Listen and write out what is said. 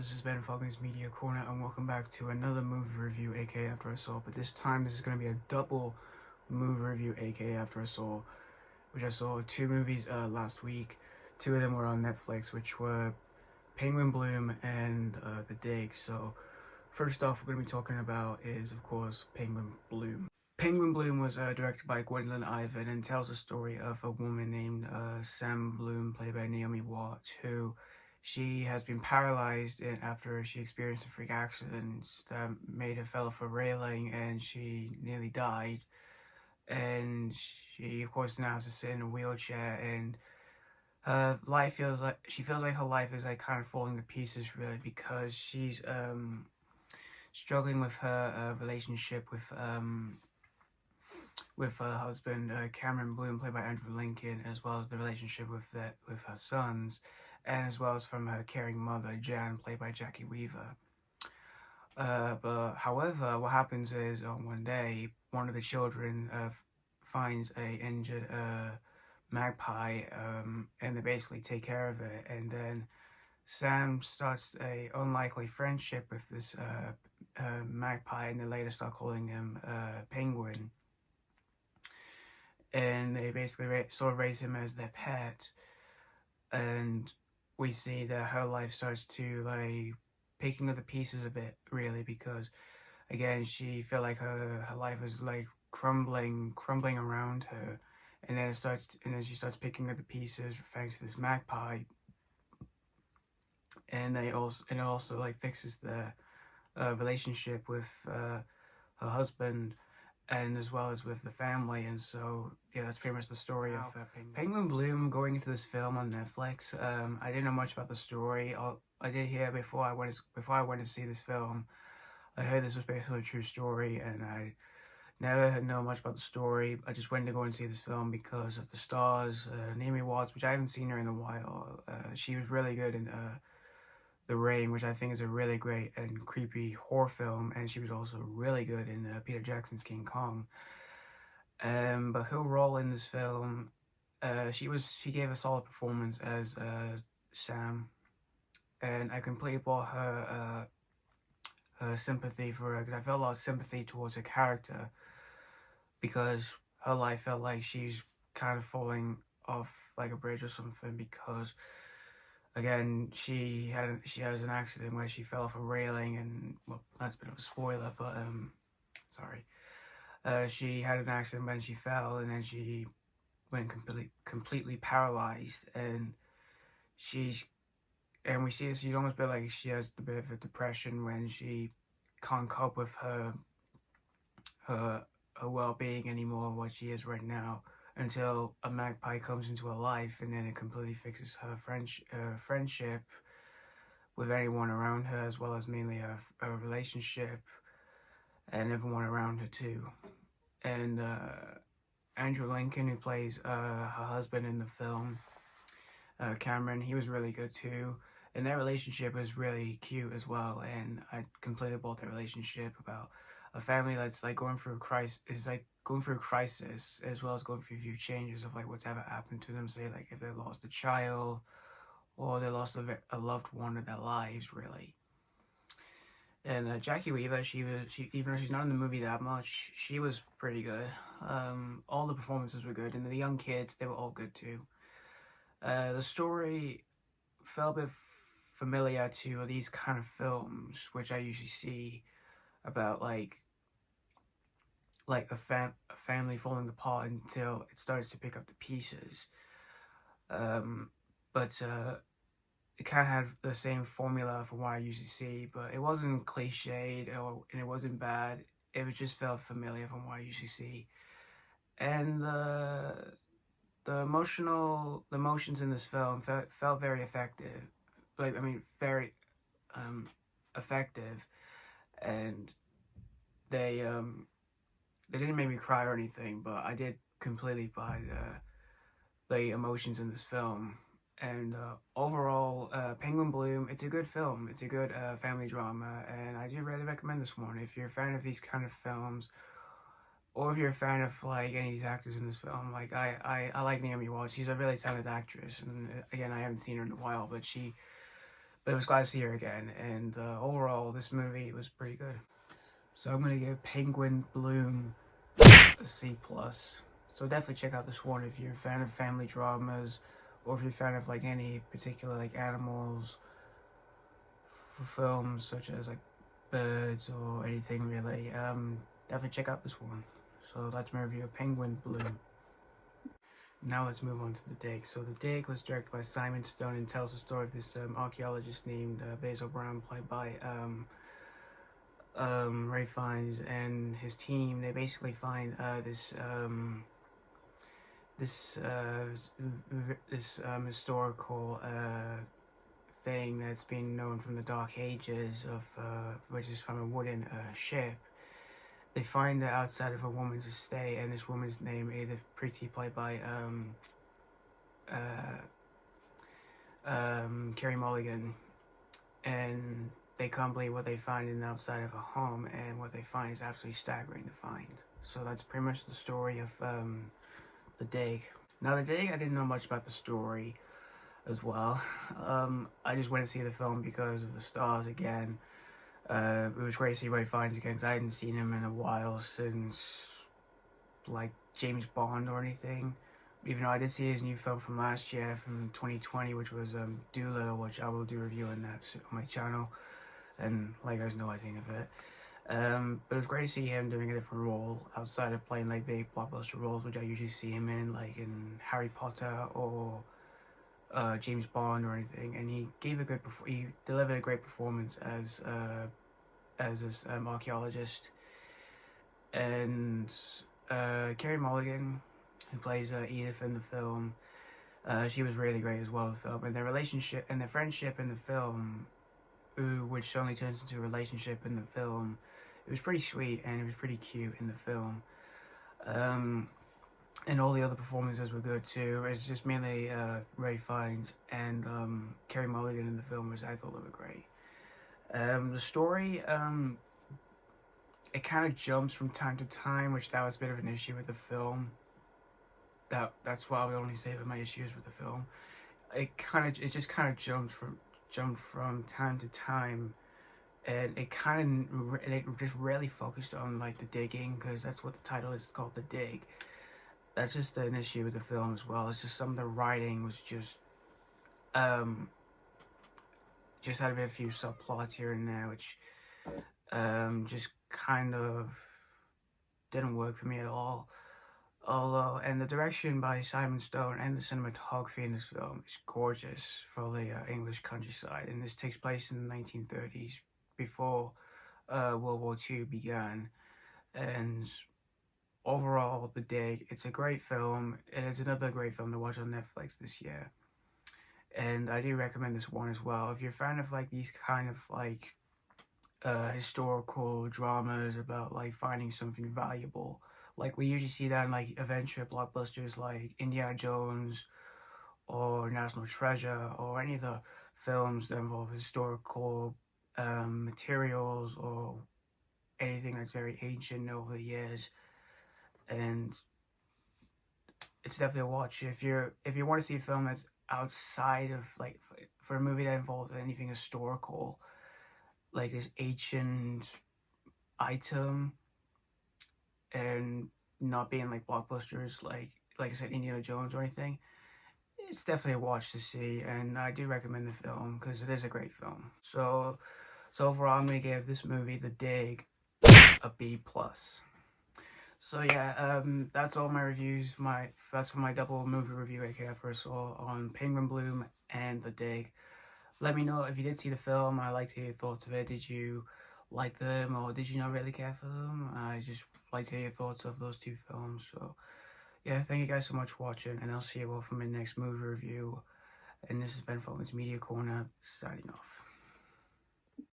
this has been Falcon's Media Corner, and welcome back to another movie review, aka After I Saw. But this time, this is going to be a double movie review, aka After I Saw, which I saw two movies last week. Two of them were on Netflix, which were Penguin Bloom and The Dig. So, first off, we're going to be talking about is, of course, Penguin Bloom. Penguin Bloom was directed by Glendyn Ivin and tells the story of a woman named Sam Bloom, played by Naomi Watts, who she has been paralyzed after she experienced a freak accident that made her fell off a railing and she nearly died. And she, of course, now has to sit in a wheelchair, and her life feels like her life is like kind of falling to pieces, really, because she's struggling with her relationship with her husband Cameron Bloom, played by Andrew Lincoln, as well as the relationship with her sons, and as well as from her caring mother Jan, played by Jacki Weaver. But however, what happens is one day one of the children finds a injured magpie, and they basically take care of it, and then Sam starts a unlikely friendship with this magpie, and they later start calling him Penguin. And they basically sort of raise him as their pet, and we see that her life starts to like picking up the pieces a bit, really, because again she felt like her life is like crumbling around her, and then she starts picking up the pieces thanks to this magpie, and it also like fixes the relationship with her husband, and as well as with the family. And so yeah, that's pretty much the story of Penguin Bloom. Going into this film on Netflix, I didn't know much about the story. I did hear before I went to see this film, I heard this was based on a true story, and I never had known much about the story. I just went to go and see this film because of the stars, Naomi Watts, which I haven't seen her in a while. She was really good in The Rain, which I think is a really great and creepy horror film, and she was also really good in Peter Jackson's King Kong. But her role in this film, she gave a solid performance as Sam, and I completely bought her sympathy for her, because I felt a lot of sympathy towards her character, because her life felt like she's kind of falling off like a bridge or something, because again, she has an accident where she fell off a railing, and well, that's a bit of a spoiler, but sorry. She had an accident when she fell, and then she went completely paralyzed, and we see she's almost a bit like she has a bit of a depression when she can't cope with her well-being anymore, what she is right now, until a magpie comes into her life, and then it completely fixes her friendship with anyone around her, as well as mainly her relationship and everyone around her too. And Andrew Lincoln, who plays her husband in the film, Cameron, he was really good too, and their relationship is really cute as well. And I completely bought their relationship about a family that's like going through a crisis, as well as going through a few changes of like what's ever happened to them, say like if they lost a child or they lost a loved one in their lives, really. And Jacki Weaver, she even though she's not in the movie that much, she was pretty good. All the performances were good, and the young kids, they were all good too. The story felt a bit familiar to these kind of films, which I usually see about like a family falling apart until it starts to pick up the pieces. But it kind of had the same formula from what I usually see, but it wasn't cliched and it wasn't bad. It just felt familiar from what I usually see. And the emotions in this film felt very effective. Very effective, and they didn't make me cry or anything, but I did completely buy the emotions in this film. And overall, Penguin Bloom, it's a good film. It's a good family drama, and I do really recommend this one. If you're a fan of these kind of films, or if you're a fan of like any of these actors in this film, like I like Naomi Watts. She's a really talented actress, and again, I haven't seen her in a while, but But it was glad to see her again, and overall, this movie was pretty good. So I'm gonna give Penguin Bloom a C+. So definitely check out this one if you're a fan of family dramas, or if you're a fan of like any particular like animals for films such as like birds or anything really. Definitely check out this one. So that's my review of Penguin Bloom. Now let's move on to The Dig. So The Dig was directed by Simon Stone and tells the story of this archaeologist named Basil Brown, played by Ray Fiennes, and his team. They basically find this historical thing that's been known from the Dark Ages, of which is from a wooden ship. They find it outside of a woman's estate, and this woman's name Edith Pretty, played by Carey Mulligan, and they can't believe what they find in the outside of a home, and what they find is absolutely staggering to find. So that's pretty much the story of The Dig. Now The Dig, I didn't know much about the story as well. I just went to see the film because of the stars again. It was great to see Ray Fiennes again, because I hadn't seen him in a while, since like James Bond or anything. Even though I did see his new film from last year, from 2020, which was Doolittle, which I will do a review on that on my channel, and let you guys know what I think of it. But it was great to see him doing a different role outside of playing like big blockbuster roles, which I usually see him in, like in Harry Potter or James Bond or anything. And he delivered a great performance as this archaeologist. And Carey Mulligan, who plays Edith in the film, she was really great as well in the film. And their relationship and their friendship in the film, which suddenly turns into a relationship in the film, it was pretty sweet, and it was pretty cute in the film. And all the other performances were good too. It's just mainly Ray Fiennes and Carey Mulligan in the film, which I thought they were great. The story, it kind of jumps from time to time, which that was a bit of an issue with the film. That's what I would only say with my issues with the film. It just kind of jumped from time to time, and it just really focused on like the digging, because that's what the title is, called The Dig. That's just an issue with the film as well. It's just some of the writing was just had a few subplots here and there, which just kind of didn't work for me at all. Although, and the direction by Simon Stone and the cinematography in this film is gorgeous for the English countryside, and this takes place in the 1930s, before World War II began. And overall, The Dig, it's a great film, and it's another great film to watch on Netflix this year. And I do recommend this one as well. If you're a fan of like these kind of like historical dramas about like finding something valuable, like we usually see that in like adventure blockbusters like Indiana Jones or National Treasure, or any of the films that involve historical materials or anything that's very ancient over the years. And it's definitely a watch if you want to see a film that's outside of like, for a movie that involves anything historical, like this ancient item, and not being like blockbusters like I said, Indiana Jones or anything. It's definitely a watch to see, and I do recommend the film because it is a great film. So overall, I'm gonna give this movie, The Dig, a B+. So yeah, that's all my reviews. That's for my double movie review I first saw on Penguin Bloom and The Dig. Let me know if you did see the film. I'd like to hear your thoughts of it. Did you like them, or did you not really care for them? I just like to hear your thoughts of those two films. So yeah, thank you guys so much for watching, and I'll see you all for my next movie review. And this has been Flyn's Media Corner, signing off.